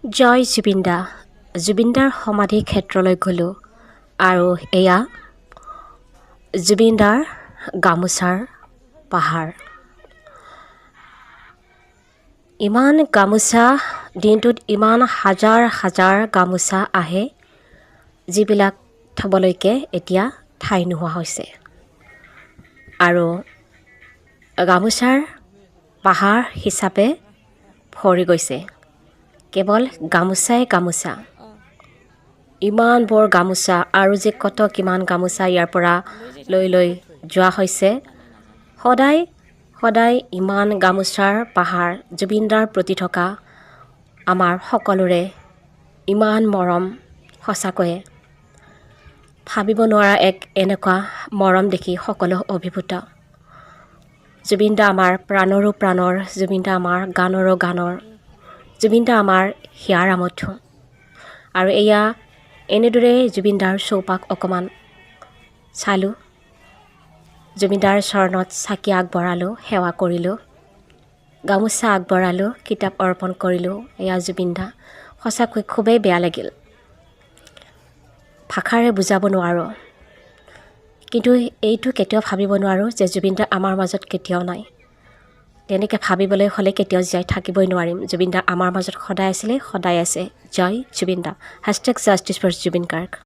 জয় জুবিন দা। জুবিন দাৰ সমাধি ক্ষেত্ৰলৈ গ'লোঁ আৰু এয়া জুবিন দাৰ গামোচাৰ পাহাৰ। ইমান গামোচা, দিনটোত ইমান হাজাৰ হাজাৰ গামোচা আহে, যিবিলাক থ'বলৈকে এতিয়া ঠাই নোহোৱা হৈছে। আৰু গামোচাৰ পাহাৰ হিচাপে ভৰি গৈছে। কেৱল গামোচাই গামোচা। ইমান বৰ গামোচা আৰু যে কিমান গামোচা ইয়াৰ পৰা লৈ যোৱা হৈছে। সদায় ইমান গামোচাৰ পাহাৰ। জুবিন দাৰ প্ৰতি থকা আমাৰ সকলোৰে ইমান মৰম, সঁচাকৈয়ে ভাবিব নোৱাৰা এক এনেকুৱা মৰম দেখি সকলো অভিভূত। জুবিন দা আমাৰ প্ৰাণৰো প্ৰাণৰ, জুবিন দা আমাৰ গানৰো গানৰ, জুবিন দা আমাৰ হিয়াৰ আমঠু। আৰু এয়া এনেদৰে জুবিন দাৰ চৌপাশ অকণমান চালোঁ, জুবিন দাৰ চৰণত চাকি আগবঢ়ালোঁ, সেৱা কৰিলোঁ, গামোচা আগবঢ়ালোঁ, কিতাপ অৰ্পণ কৰিলোঁ। এয়া জুবিন দা। সঁচাকৈ খুবেই বেয়া লাগিল, ভাষাৰে বুজাব নোৱাৰোঁ। কিন্তু এইটো কেতিয়াও ভাবিব নোৱাৰোঁ যে জুবিন দা আমাৰ মাজত কেতিয়াও নাই। তেনেকৈ ভাবিবলৈ হ'লে কেতিয়াও জীয়াই থাকিবই নোৱাৰিম। জুবিন দা আমাৰ মাজত সদায় আছিলে, সদায় আছে। জয় জুবিন দা। #Justice for Zubeen Garg.